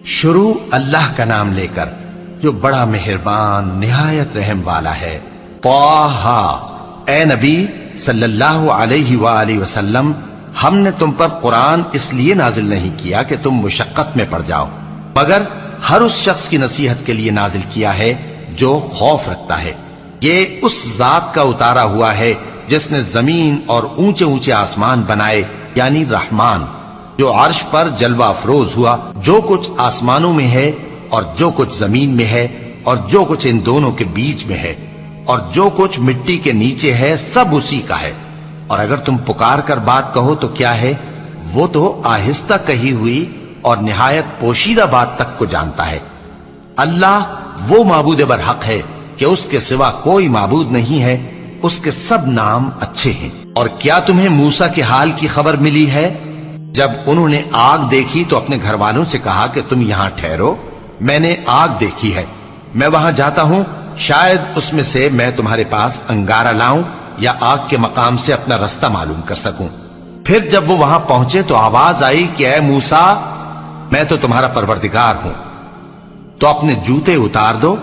شروع اللہ کا نام لے کر جو بڑا مہربان نہایت رحم والا ہے۔ طٰہٰ، اے نبی صلی اللہ علیہ وآلہ وسلم، ہم نے تم پر قرآن اس لیے نازل نہیں کیا کہ تم مشقت میں پڑ جاؤ، مگر ہر اس شخص کی نصیحت کے لیے نازل کیا ہے جو خوف رکھتا ہے۔ یہ اس ذات کا اتارا ہوا ہے جس نے زمین اور اونچے اونچے آسمان بنائے، یعنی رحمان، جو عرش پر جلوہ افروز ہوا۔ جو کچھ آسمانوں میں ہے اور جو کچھ زمین میں ہے اور جو کچھ ان دونوں کے بیچ میں ہے اور جو کچھ مٹی کے نیچے ہے، سب اسی کا ہے۔ اور اگر تم پکار کر بات کہو تو کیا ہے، وہ تو آہستہ کہی ہوئی اور نہایت پوشیدہ بات تک کو جانتا ہے۔ اللہ وہ معبود برحق ہے کہ اس کے سوا کوئی معبود نہیں ہے، اس کے سب نام اچھے ہیں۔ اور کیا تمہیں موسیٰ کے حال کی خبر ملی ہے؟ جب انہوں نے آگ دیکھی تو اپنے گھر والوں سے کہا کہ تم یہاں ٹھہرو، میں نے آگ دیکھی ہے، میں وہاں جاتا ہوں، شاید اس میں سے میں تمہارے پاس انگارہ لاؤں یا آگ کے مقام سے اپنا رستہ معلوم کر سکوں۔ پھر جب وہ وہاں پہنچے تو آواز آئی کہ اے موسیٰ، میں تو تمہارا پروردگار ہوں، تو اپنے جوتے اتار دو،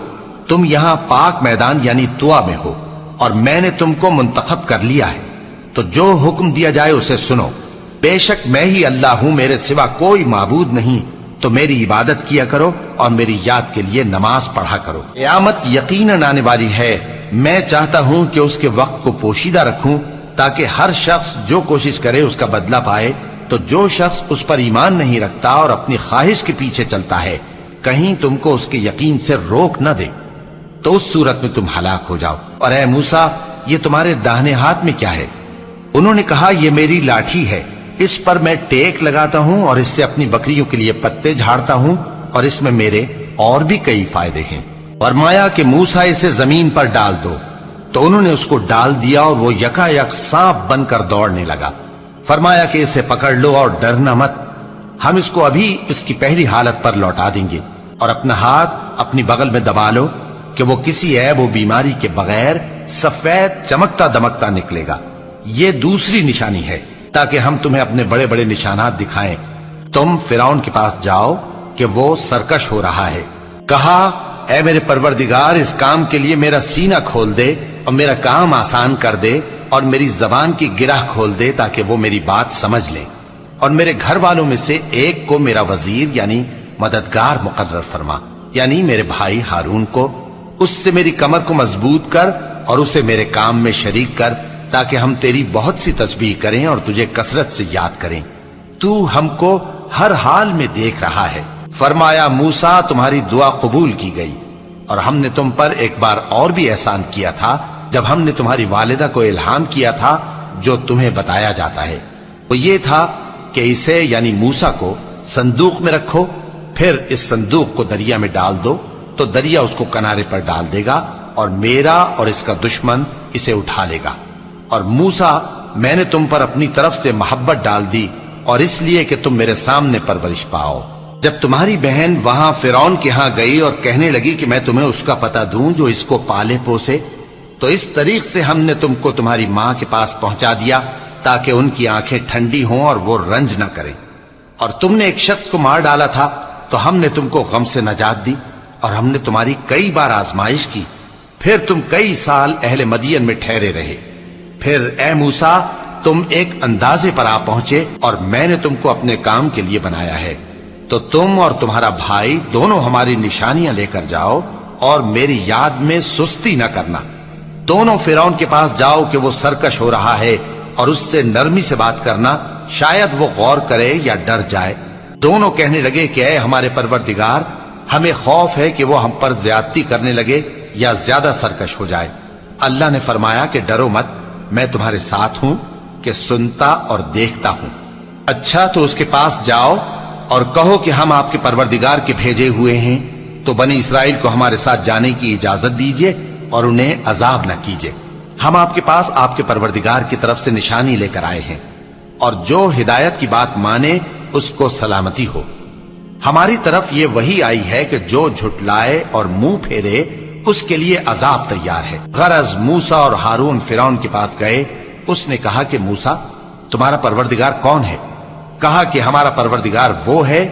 تم یہاں پاک میدان یعنی طویٰ میں ہو، اور میں نے تم کو منتخب کر لیا ہے، تو جو حکم دیا جائے اسے سنو۔ بے شک میں ہی اللہ ہوں، میرے سوا کوئی معبود نہیں، تو میری عبادت کیا کرو اور میری یاد کے لیے نماز پڑھا کرو۔ قیامت یقیناً آنے والی ہے، میں چاہتا ہوں کہ اس کے وقت کو پوشیدہ رکھوں تاکہ ہر شخص جو کوشش کرے اس کا بدلہ پائے۔ تو جو شخص اس پر ایمان نہیں رکھتا اور اپنی خواہش کے پیچھے چلتا ہے، کہیں تم کو اس کے یقین سے روک نہ دے، تو اس صورت میں تم ہلاک ہو جاؤ۔ اور اے موسیٰ، یہ تمہارے داہنے ہاتھ میں کیا ہے؟ انہوں نے کہا، یہ میری لاٹھی ہے، اس پر میں ٹیک لگاتا ہوں اور اس سے اپنی بکریوں کے لیے پتے جھاڑتا ہوں، اور اس میں میرے اور بھی کئی فائدے ہیں۔ فرمایا کہ موسیٰ اسے زمین پر ڈال دو، تو انہوں نے اس کو ڈال دیا اور وہ یکا یک سانپ بن کر دوڑنے لگا۔ فرمایا کہ اسے پکڑ لو اور ڈرنا مت، ہم اس کو ابھی اس کی پہلی حالت پر لوٹا دیں گے، اور اپنا ہاتھ اپنی بغل میں دبا لو کہ وہ کسی عیب و بیماری کے بغیر سفید چمکتا دمکتا نکلے گا۔ یہ دوسری نشانی ہے تاکہ ہم تمہیں اپنے بڑے بڑے نشانات دکھائیں۔ تم فرعون کے پاس جاؤ کہ وہ سرکش ہو رہا ہے۔ کہا، اے میرے پروردگار، اس کام کے لیے میرا سینہ کھول دے اور میرا کام آسان کر دے اور میری زبان کی گرہ کھول دے تاکہ وہ میری بات سمجھ لے، اور میرے گھر والوں میں سے ایک کو میرا وزیر یعنی مددگار مقرر فرما، یعنی میرے بھائی ہارون کو۔ اس سے میری کمر کو مضبوط کر اور اسے میرے کام میں شریک کر تاکہ ہم تیری بہت سی تسبیح کریں اور تجھے کثرت سے یاد کریں، تو ہم کو ہر حال میں دیکھ رہا ہے۔ فرمایا، موسیٰ، تمہاری دعا قبول کی گئی، اور ہم نے تم پر ایک بار اور بھی احسان کیا تھا جب ہم نے تمہاری والدہ کو الہام کیا تھا جو تمہیں بتایا جاتا ہے۔ وہ یہ تھا کہ اسے یعنی موسیٰ کو صندوق میں رکھو، پھر اس صندوق کو دریا میں ڈال دو تو دریا اس کو کنارے پر ڈال دے گا، اور میرا اور اس کا دشمن اسے اٹھا لے گا۔ اور موسیٰ، میں نے تم پر اپنی طرف سے محبت ڈال دی، اور اس لیے کہ تم میرے سامنے پرورش پاؤ۔ جب تمہاری بہن وہاں فرعون کے ہاں گئی اور کہنے لگی کہ میں تمہیں اس کا پتہ دوں جو اس کو پالے پوسے، تو اس طریق سے ہم نے تم کو تمہاری ماں کے پاس پہنچا دیا تاکہ ان کی آنکھیں ٹھنڈی ہوں اور وہ رنج نہ کریں۔ اور تم نے ایک شخص کو مار ڈالا تھا تو ہم نے تم کو غم سے نجات دی، اور ہم نے تمہاری کئی بار آزمائش کی، پھر تم کئی سال اہل مدین میں ٹھہرے رہے۔ پھر اے موسیٰ، تم ایک اندازے پر آ پہنچے اور میں نے تم کو اپنے کام کے لیے بنایا ہے، تو تم اور تمہارا بھائی دونوں ہماری نشانیاں لے کر جاؤ اور میری یاد میں سستی نہ کرنا۔ دونوں فرعون کے پاس جاؤ کہ وہ سرکش ہو رہا ہے، اور اس سے نرمی سے بات کرنا، شاید وہ غور کرے یا ڈر جائے۔ دونوں کہنے لگے کہ اے ہمارے پروردگار، ہمیں خوف ہے کہ وہ ہم پر زیادتی کرنے لگے یا زیادہ سرکش ہو جائے۔ اللہ نے فرمایا کہ ڈرو مت، میں تمہارے ساتھ ہوں کہ سنتا اور دیکھتا ہوں۔ اچھا، تو اس کے پاس جاؤ اور کہو کہ ہم آپ کے پروردگار کے بھیجے ہوئے ہیں، تو بنی اسرائیل کو ہمارے ساتھ جانے کی اجازت دیجیے اور انہیں عذاب نہ کیجیے۔ ہم آپ کے پاس آپ کے پروردگار کی طرف سے نشانی لے کر آئے ہیں، اور جو ہدایت کی بات مانے اس کو سلامتی ہو۔ ہماری طرف یہ وحی آئی ہے کہ جو جھٹلائے اور منہ پھیرے اس کے لیے عذاب تیار ہے۔ غرض موسیٰ اور ہارون فرعون کے پاس گئے، اس نے کہا کہ موسیٰ، تمہارا پروردگار کون ہے؟ کہا کہ ہمارا پروردگار وہ ہے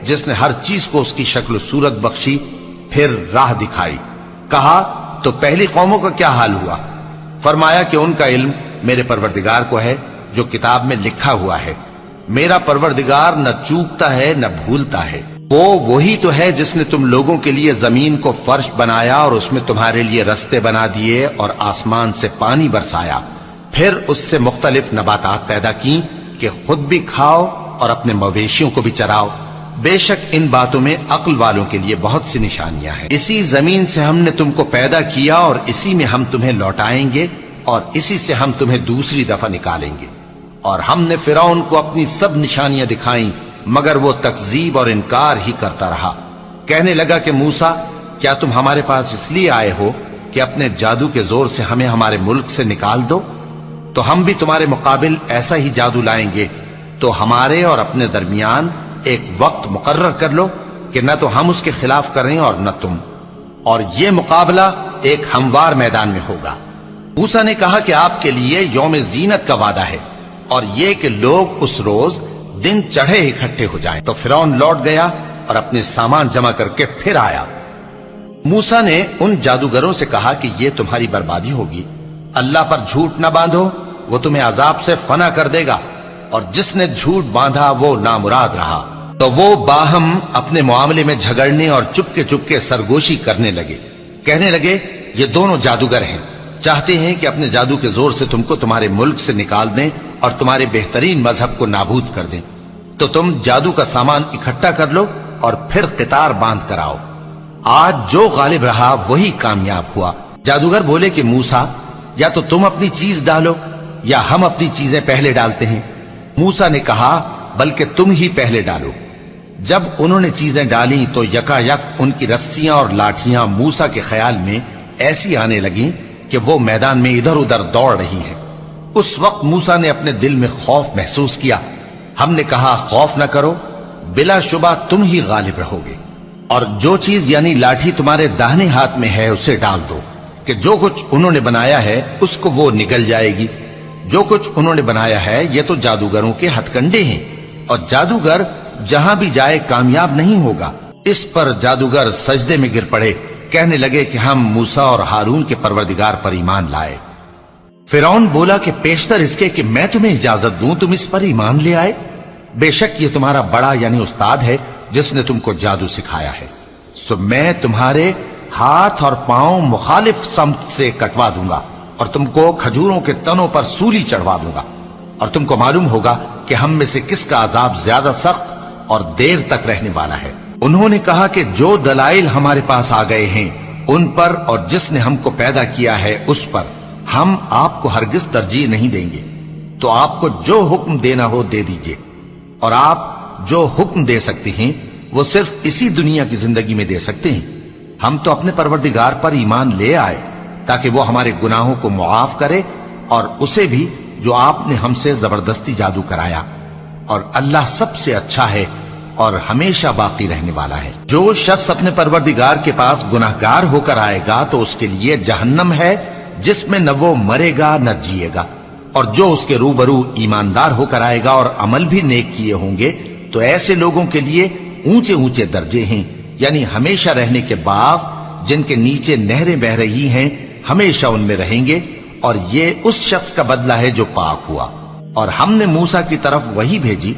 جس نے ہر چیز کو اس کی شکل و صورت بخشی، پھر راہ دکھائی۔ کہا تو پہلی قوموں کا کیا حال ہوا؟ فرمایا کہ ان کا علم میرے پروردگار کو ہے جو کتاب میں لکھا ہوا ہے۔ میرا پروردگار نہ چوکتا ہے نہ بھولتا ہے۔ وہ وہی تو ہے جس نے تم لوگوں کے لیے زمین کو فرش بنایا اور اس میں تمہارے لیے رستے بنا دیے اور آسمان سے پانی برسایا، پھر اس سے مختلف نباتات پیدا کی کہ خود بھی کھاؤ اور اپنے مویشیوں کو بھی چراؤ۔ بے شک ان باتوں میں عقل والوں کے لیے بہت سی نشانیاں ہیں۔ اسی زمین سے ہم نے تم کو پیدا کیا اور اسی میں ہم تمہیں لوٹائیں گے اور اسی سے ہم تمہیں دوسری دفعہ نکالیں گے۔ اور ہم نے فرعون کو اپنی سب نشانیاں دکھائیں، مگر وہ تکذیب اور انکار ہی کرتا رہا۔ کہنے لگا کہ موسیٰ، کیا تم ہمارے پاس اس لیے آئے ہو کہ اپنے جادو کے زور سے ہمیں ہمارے ملک سے نکال دو؟ تو ہم بھی تمہارے مقابل ایسا ہی جادو لائیں گے، تو ہمارے اور اپنے درمیان ایک وقت مقرر کر لو کہ نہ تو ہم اس کے خلاف کریں اور نہ تم، اور یہ مقابلہ ایک ہموار میدان میں ہوگا۔ موسیٰ نے کہا کہ آپ کے لیے یوم زینت کا وعدہ ہے، اور یہ کہ لوگ اس روز دن چڑھے اکٹھے ہو جائیں۔ تو فرعون لوٹ گیا اور اپنے سامان جمع کر کے پھر آیا۔ موسیٰ نے ان جادوگروں سے کہا کہ یہ تمہاری بربادی ہوگی، اللہ پر جھوٹ نہ باندھو، وہ تمہیں عذاب سے فنا کر دے گا، اور جس نے جھوٹ باندھا وہ نامراد رہا۔ تو وہ باہم اپنے معاملے میں جھگڑنے اور چپکے سرگوشی کرنے لگے۔ کہنے لگے یہ دونوں جادوگر ہیں، چاہتے ہیں کہ اپنے جادو کے زور سے تم کو تمہارے ملک سے نکال دیں اور تمہارے بہترین مذہب کو نابود کر دیں۔ تو تم جادو کا سامان اکٹھا کر لو اور پھر قطار باندھ کر آؤ۔ آج جو غالب رہا وہی کامیاب ہوا۔ جادوگر بولے کہ موسیٰ، یا تو تم اپنی چیز ڈالو یا ہم اپنی چیزیں پہلے ڈالتے ہیں۔ موسیٰ نے کہا بلکہ تم ہی پہلے ڈالو۔ جب انہوں نے چیزیں ڈالیں تو یکا یک ان کی رسیاں اور لاٹھیاں موسیٰ کے خیال میں ایسی آنے لگیں کہ وہ میدان میں ادھر ادھر دوڑ رہی ہیں۔ اس وقت موسیٰ نے اپنے دل میں خوف محسوس کیا۔ ہم نے کہا خوف نہ کرو، بلا شبہ تم ہی غالب رہو گے، اور جو چیز یعنی لاٹھی تمہارے داہنے ہاتھ میں ہے اسے ڈال دو کہ جو کچھ انہوں نے بنایا ہے اس کو وہ نگل جائے گی۔ جو کچھ انہوں نے بنایا ہے یہ تو جادوگروں کے ہتھ کنڈے ہیں، اور جادوگر جہاں بھی جائے کامیاب نہیں ہوگا۔ اس پر جادوگر سجدے میں گر پڑے، کہنے لگے کہ ہم موسیٰ اور ہارون کے پروردگار پر ایمان لائے۔ فرعون بولا کہ پیشتر اس کے کہ میں تمہیں اجازت دوں تم اس پر ایمان لے آئے، بے شک یہ تمہارا بڑا یعنی استاد ہے جس نے تم کو جادو سکھایا ہے، سو میں تمہارے ہاتھ اور پاؤں مخالف سمت سے کٹوا دوں گا اور تم کو کھجوروں کے تنوں پر سولی چڑھوا دوں گا، اور تم کو معلوم ہوگا کہ ہم میں سے کس کا عذاب زیادہ سخت اور دیر تک رہنے والا ہے۔ انہوں نے کہا کہ جو دلائل ہمارے پاس آ گئے ہیں ان پر اور جس نے ہم کو پیدا کیا ہے اس پر ہم آپ کو ہرگز ترجیح نہیں دیں گے، تو آپ کو جو حکم دینا ہو دے دیجئے، اور آپ جو حکم دے سکتے ہیں وہ صرف اسی دنیا کی زندگی میں دے سکتے ہیں۔ ہم تو اپنے پروردگار پر ایمان لے آئے تاکہ وہ ہمارے گناہوں کو معاف کرے، اور اسے بھی جو آپ نے ہم سے زبردستی جادو کرایا، اور اللہ سب سے اچھا ہے اور ہمیشہ باقی رہنے والا ہے۔ جو شخص اپنے پروردگار کے پاس گناہگار ہو کر آئے گا تو اس کے لیے جہنم ہے جس میں نہ وہ مرے گا نہ جیے گا، اور جو اس کے روبرو ایماندار ہو کر آئے گا اور عمل بھی نیک کیے ہوں گے تو ایسے لوگوں کے لیے اونچے اونچے درجے ہیں، یعنی ہمیشہ رہنے کے باغ جن کے نیچے نہریں بہ رہی ہیں، ہمیشہ ان میں رہیں گے، اور یہ اس شخص کا بدلہ ہے جو پاک ہوا۔ اور ہم نے موسیٰ کی طرف وہی بھیجی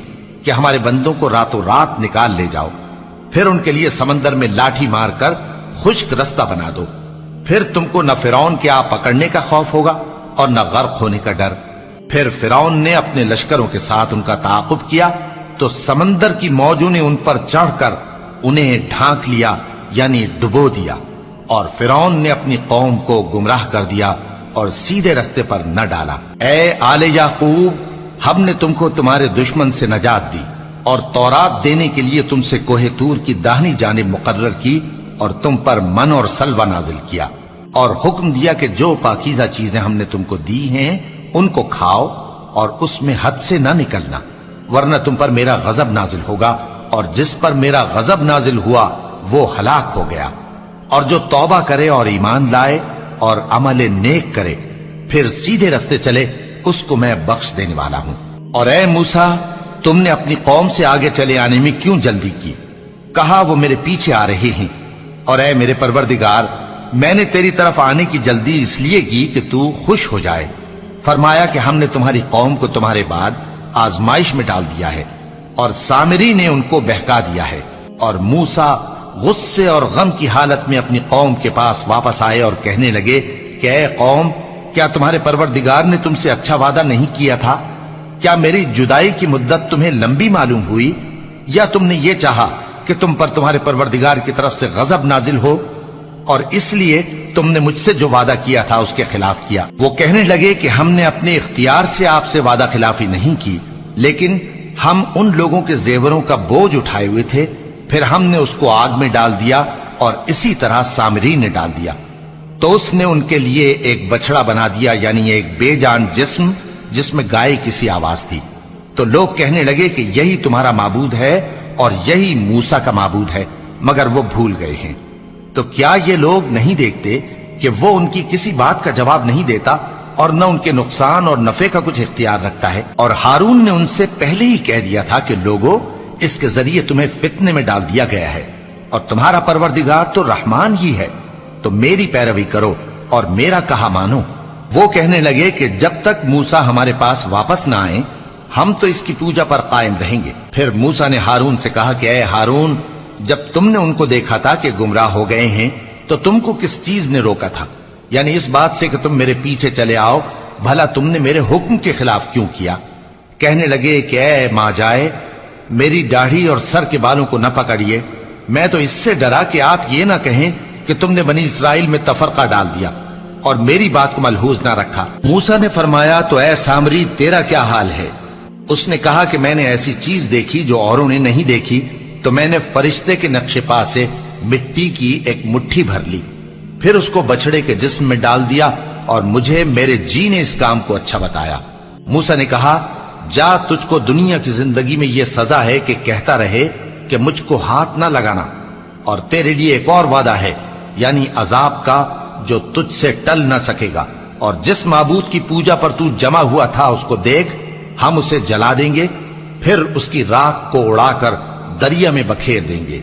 کہ ہمارے بندوں کو راتوں رات نکال لے جاؤ، پھر ان کے لیے سمندر میں لاٹھی مار کر خشک رستہ بنا دو، پھر تم کو نہ فرعون کے آ پکڑنے کا خوف ہوگا اور نہ غرق ہونے کا ڈر۔ پھر فرعون نے اپنے لشکروں کے ساتھ ان کا تعاقب کیا تو سمندر کی موجوں نے ان پر چڑھ کر انہیں ڈھانک لیا یعنی ڈبو دیا، اور فرعون نے اپنی قوم کو گمراہ کر دیا اور سیدھے رستے پر نہ ڈالا۔ اے آل یعقوب، ہم نے تم کو تمہارے دشمن سے نجات دی اور تورات دینے کے لیے تم سے کوہ طور کی داہنی جانب مقرر کی، اور تم پر من اور سلوہ نازل کیا، اور حکم دیا کہ جو پاکیزہ چیزیں ہم نے تم کو دی ہیں ان کو کھاؤ اور اس میں حد سے نہ نکلنا، ورنہ تم پر میرا غضب نازل ہوگا، اور جس پر میرا غضب نازل ہوا وہ ہلاک ہو گیا۔ اور جو توبہ کرے اور ایمان لائے اور عمل نیک کرے پھر سیدھے رستے چلے اس کو میں بخش دینے والا ہوں۔ اور اے موسیٰ، تم نے اپنی قوم سے آگے چلے آنے میں کیوں جلدی کی؟ کہا وہ میرے پیچھے آ رہے ہیں، اور اے میرے پروردگار میں نے تیری طرف آنے کی جلدی اس لیے کی کہ تو خوش ہو جائے۔ فرمایا کہ ہم نے تمہاری قوم کو تمہارے بعد آزمائش میں ڈال دیا ہے، اور سامری نے ان کو بہکا دیا ہے۔ اور موسیٰ غصے اور غم کی حالت میں اپنی قوم کے پاس واپس آئے اور کہنے لگے کہ اے قوم، کیا تمہارے پروردگار نے تم سے اچھا وعدہ نہیں کیا تھا؟ کیا میری جدائی کی مدت تمہیں لمبی معلوم ہوئی، یا تم نے یہ چاہا کہ تم پر تمہارے پروردگار کی طرف سے غضب نازل ہو، اور اس لیے تم نے مجھ سے جو وعدہ کیا تھا اس کے خلاف کیا؟ وہ کہنے لگے کہ ہم نے اپنے اختیار سے آپ سے وعدہ خلافی نہیں کی، لیکن ہم ان لوگوں کے زیوروں کا بوجھ اٹھائے ہوئے تھے، پھر ہم نے اس کو آگ میں ڈال دیا، اور اسی طرح سامری نے ڈال دیا۔ تو اس نے ان کے لیے ایک بچڑا بنا دیا، یعنی ایک بے جان جسم جس میں گائے کسی آواز تھی۔ تو لوگ کہنے لگے کہ یہی تمہارا معبود ہے اور یہی موسیٰ کا معبود ہے، مگر وہ بھول گئے ہیں۔ تو کیا یہ لوگ نہیں دیکھتے کہ وہ ان کی کسی بات کا جواب نہیں دیتا، اور نہ ان کے نقصان اور نفع کا کچھ اختیار رکھتا ہے؟ اور ہارون نے ان سے پہلے ہی کہہ دیا تھا کہ لوگوں، اس کے ذریعے تمہیں فتنے میں ڈال دیا گیا ہے، اور تمہارا پروردگار تو رحمان ہی ہے، تو میری پیروی کرو اور میرا کہا مانو۔ وہ کہنے لگے کہ جب تک موسیٰ ہمارے پاس واپس نہ آئیں ہم تو اس کی پوجا پر قائم رہیں گے۔ پھر موسیٰ نے ہارون سے کہا کہ اے ہارون، جب تم نے ان کو دیکھا تھا کہ گمراہ ہو گئے ہیں تو تم کو کس چیز نے روکا تھا؟ یعنی اس بات سے کہ تم میرے پیچھے چلے آؤ، بھلا تم نے میرے حکم کے خلاف کیوں کیا؟ کہنے لگے کہ اے ماں جائے، میری داڑھی اور سر کے بالوں کو نہ پکڑیے، میں تو اس سے ڈرا کہ آپ یہ نہ کہیں کہ تم نے بنی اسرائیل میں تفرقہ ڈال دیا اور میری بات کو ملحوظ نہ رکھا۔ موسیٰ نے فرمایا تو اے سامری تیرا کیا حال ہے؟ اس نے کہا کہ میں نے ایسی چیز دیکھی جو اوروں نے نہیں دیکھی، تو میں نے فرشتے کے نقش پا سے مٹی کی ایک مٹھی بھر لی، پھر اس کو بچڑے کے جسم میں ڈال دیا، اور مجھے میرے جی نے اس کام کو اچھا بتایا۔ موسیٰ نے کہا جا، تجھ کو دنیا کی زندگی میں یہ سزا ہے کہ کہتا رہے کہ مجھ کو ہاتھ نہ لگانا، اور تیرے لیے ایک اور وعدہ ہے، یعنی عذاب کا جو تجھ سے ٹل نہ سکے گا، اور جس معبود کی پوجا پر تو جمع ہوا تھا اس کو دیکھ، ہم اسے جلا دیں گے، پھر اس کی راکھ کو اڑا کر دریا میں بکھیر دیں گے۔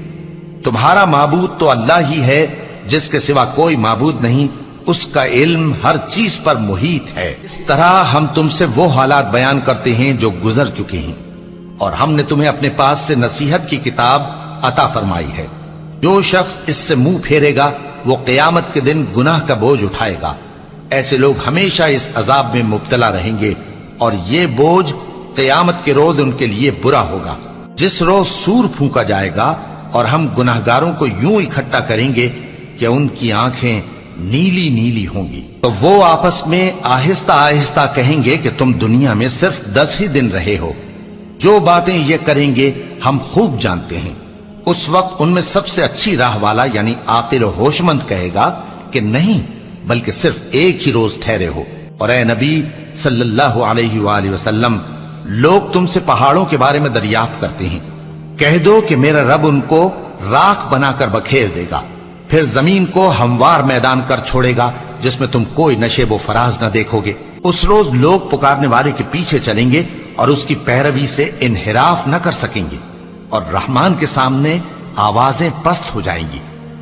تمہارا معبود تو اللہ ہی ہے جس کے سوا کوئی معبود نہیں، اس کا علم ہر چیز پر محیط ہے۔ اس طرح ہم تم سے وہ حالات بیان کرتے ہیں جو گزر چکے ہیں، اور ہم نے تمہیں اپنے پاس سے نصیحت کی کتاب عطا فرمائی ہے۔ جو شخص اس سے منہ پھیرے گا وہ قیامت کے دن گناہ کا بوجھ اٹھائے گا۔ ایسے لوگ ہمیشہ اس عذاب میں مبتلا رہیں گے، اور یہ بوجھ قیامت کے روز ان کے لیے برا ہوگا، جس روز سور پھونکا جائے گا، اور ہم گناہگاروں کو یوں اکٹھا کریں گے کہ ان کی آنکھیں نیلی نیلی ہوں گی۔ تو وہ آپس میں آہستہ آہستہ کہیں گے کہ تم دنیا میں صرف 10 ہی دن رہے ہو، جو باتیں یہ کریں گے ہم خوب جانتے ہیں۔ اس وقت ان میں سب سے اچھی راہ والا یعنی عاقل و ہوش مند کہے گا کہ نہیں، بلکہ صرف ایک ہی روز ٹھہرے ہو۔ اور اے نبی صلی اللہ علیہ وآلہ وسلم، لوگ تم سے پہاڑوں کے بارے میں دریافت کرتے ہیں، کہہ دو کہ میرا رب ان کو راکھ بنا کر بکھیر دے گا، پھر زمین کو ہموار میدان کر چھوڑے گا جس میں تم کوئی نشیب و فراز نہ دیکھو گے۔ اس روز لوگ پکارنے والے کے پیچھے چلیں گے اور اس کی پیروی سے انحراف نہ کر سکیں گے، اور رحمان کے سامنے آوازیں پست ہو جائیں گی،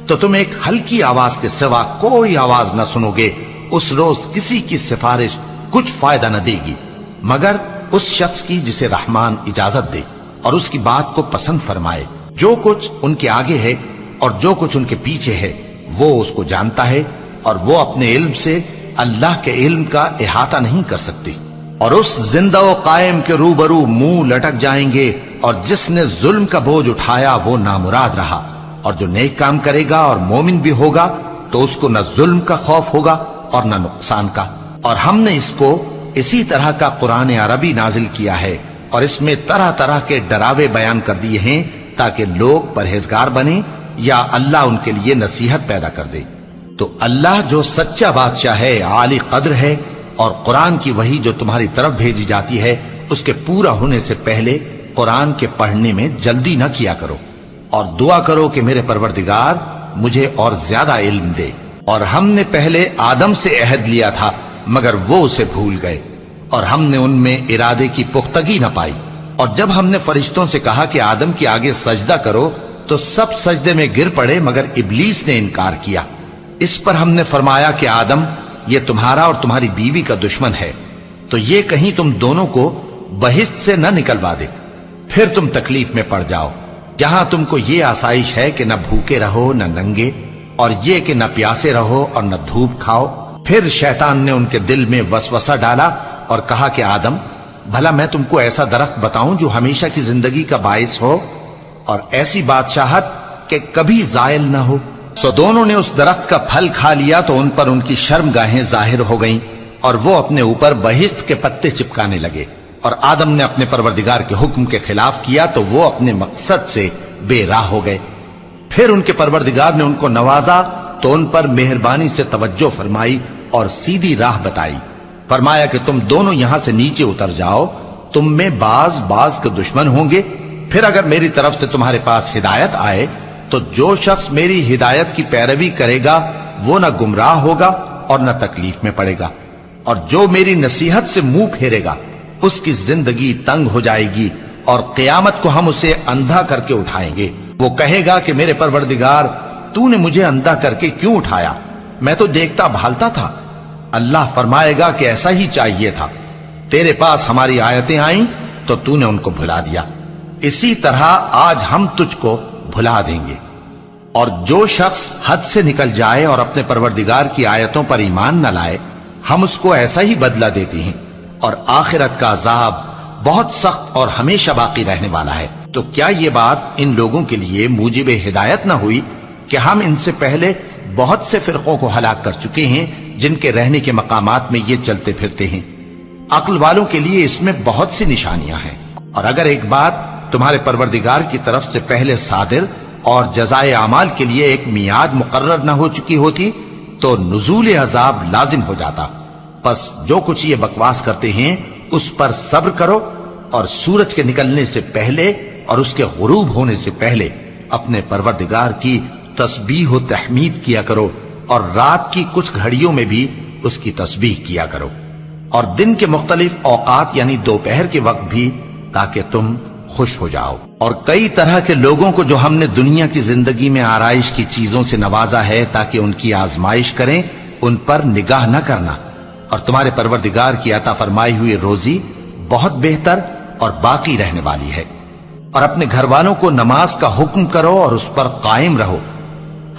تو تم ایک ہلکی آواز کے سوا کوئی آواز نہ سنو گے۔ اس روز کسی کی سفارش کچھ فائدہ نہ دے گی مگر اس شخص کی جسے رحمان اجازت دے اور اس کی بات کو پسند فرمائے۔ جو کچھ ان کے آگے ہے اور جو کچھ ان کے پیچھے ہے وہ اس کو جانتا ہے، اور وہ اپنے علم سے اللہ کے علم کا احاطہ نہیں کر سکتے۔ اور اس زندہ و قائم کے روبرو منہ لٹک جائیں گے، اور جس نے ظلم کا بوجھ اٹھایا وہ نامراد رہا، اور جو نیک کام کرے گا اور مومن بھی ہوگا تو اس کو نہ ظلم کا خوف ہوگا اور نہ نقصان کا۔ اور ہم نے اس کو اسی طرح کا قرآن عربی نازل کیا ہے، اور اس میں طرح طرح کے ڈراوے بیان کر دیے ہیں تاکہ لوگ پرہیزگار بنیں یا اللہ ان کے لیے نصیحت پیدا کر دے۔ تو اللہ جو سچا بادشاہ ہے، عالی قدر ہے، اور قرآن کی وحی جو تمہاری طرف بھیجی جاتی ہے اس کے پورا ہونے سے پہلے قرآن کے پڑھنے میں جلدی نہ کیا کرو، اور دعا کرو کہ میرے پروردگار مجھے اور زیادہ علم دے۔ اور ہم نے پہلے آدم سے عہد لیا تھا مگر وہ اسے بھول گئے، اور ہم نے ان میں ارادے کی پختگی نہ پائی۔ اور جب ہم نے فرشتوں سے کہا کہ آدم کے آگے سجدہ کرو تو سب سجدے میں گر پڑے مگر ابلیس نے انکار کیا۔ اس پر ہم نے فرمایا کہ آدم، یہ تمہارا اور تمہاری بیوی کا دشمن ہے، تو یہ کہیں تم دونوں کو بہشت سے نہ نکلوا دے، پھر تم تکلیف میں پڑ جاؤ، جہاں تم کو یہ آسائش ہے کہ نہ بھوکے رہو نہ ننگے، اور یہ کہ نہ پیاسے رہو اور نہ دھوپ کھاؤ۔ پھر شیطان نے ان کے دل میں وسوسہ ڈالا اور کہا کہ آدم، بھلا میں تم کو ایسا درخت بتاؤں جو ہمیشہ کی زندگی کا باعث ہو اور ایسی بادشاہت کہ کبھی زائل نہ ہو؟ سو دونوں نے اس درخت کا پھل کھا لیا تو ان پر ان کی شرم گاہیں ظاہر ہو گئیں اور وہ اپنے اوپر بہشت کے پتے چپکانے لگے، اور آدم نے اپنے پروردگار کے حکم کے خلاف کیا تو وہ اپنے مقصد سے بے راہ ہو گئے۔ پھر ان کے پروردگار نے ان کو نوازا تو ان پر مہربانی سے توجہ فرمائی اور سیدھی راہ بتائی۔ فرمایا کہ تم دونوں یہاں سے نیچے اتر جاؤ، تم میں بعض کے دشمن ہوں گے، پھر اگر میری طرف سے تمہارے پاس ہدایت آئے تو جو شخص میری ہدایت کی پیروی کرے گا وہ نہ گمراہ ہوگا اور نہ تکلیف میں پڑے گا، اور جو میری نصیحت سے منہ پھیرے گا اس کی زندگی تنگ ہو جائے گی، اور قیامت کو ہم اسے اندھا کر کے اٹھائیں گے۔ وہ کہے گا کہ میرے پروردگار، تو نے مجھے اندھا کر کے کیوں اٹھایا؟ میں تو دیکھتا بھالتا تھا۔ اللہ فرمائے گا کہ ایسا ہی چاہیے تھا، تیرے پاس ہماری آیتیں آئیں تو تو نے ان کو بھلا دیا، اسی طرح آج ہم تجھ کو بھلا دیں گے۔ اور جو شخص حد سے نکل جائے اور اپنے پروردگار کی آیتوں پر ایمان نہ لائے، ہم اس کو ایسا ہی بدلہ دیتے ہیں، اور آخرت کا عذاب بہت سخت اور ہمیشہ باقی رہنے والا ہے۔ تو کیا یہ بات ان لوگوں کے لیے موجب ہدایت نہ ہوئی کہ ہم ان سے پہلے بہت سے فرقوں کو ہلاک کر چکے ہیں جن کے رہنے کے مقامات میں یہ چلتے پھرتے ہیں؟ عقل والوں کے لیے اس میں بہت سی نشانیاں ہیں، اور اگر ایک بات تمہارے پروردگار کی طرف سے پہلے صادر اور جزائے اعمال کے لیے ایک میعاد مقرر نہ ہو چکی ہوتی تو نزول عذاب لازم ہو جاتا۔ پس جو کچھ یہ بکواس کرتے ہیں اس پر صبر کرو، اور سورج کے نکلنے سے پہلے اور اس کے غروب ہونے سے پہلے اپنے پروردگار کی تسبیح و تحمید کیا کرو، اور رات کی کچھ گھڑیوں میں بھی اس کی تسبیح کیا کرو، اور دن کے مختلف اوقات یعنی دوپہر کے وقت بھی، تاکہ تم خوش ہو جاؤ۔ اور کئی طرح کے لوگوں کو جو ہم نے دنیا کی زندگی میں آرائش کی چیزوں سے نوازا ہے تاکہ ان کی آزمائش کریں، ان پر نگاہ نہ کرنا، اور تمہارے پروردگار کی عطا فرمائی ہوئی روزی بہت بہتر اور باقی رہنے والی ہے۔ اور اپنے گھر والوں کو نماز کا حکم کرو اور اس پر قائم رہو۔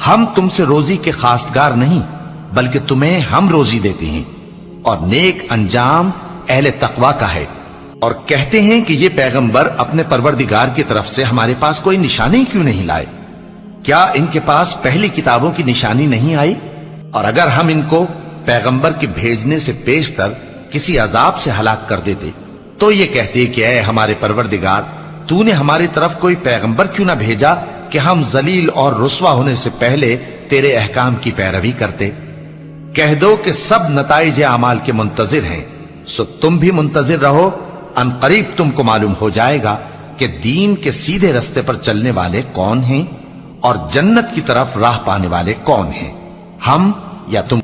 ہم تم سے روزی کے خواستگار نہیں، بلکہ تمہیں ہم روزی دیتے ہیں، اور نیک انجام اہل تقوی کا ہے۔ اور کہتے ہیں کہ یہ پیغمبر اپنے پروردگار کی طرف سے ہمارے پاس کوئی نشانی کیوں نہیں لائے؟ کیا ان کے پاس پہلی کتابوں کی نشانی نہیں آئی؟ اور اگر ہم ان کو پیغمبر کے بھیجنے سے پیشتر کسی عذاب سے ہلاک کر دیتے تو یہ کہتے کہ اے ہمارے پروردگار، تو نے ہماری طرف کوئی پیغمبر کیوں نہ بھیجا کہ ہم ذلیل اور رسوا ہونے سے پہلے تیرے احکام کی پیروی کرتے۔ کہہ دو کہ سب نتائج اعمال کے منتظر ہیں، سو تم بھی منتظر رہو، ان قریب تم کو معلوم ہو جائے گا کہ دین کے سیدھے رستے پر چلنے والے کون ہیں اور جنت کی طرف راہ پانے والے کون ہیں، ہم یا تم۔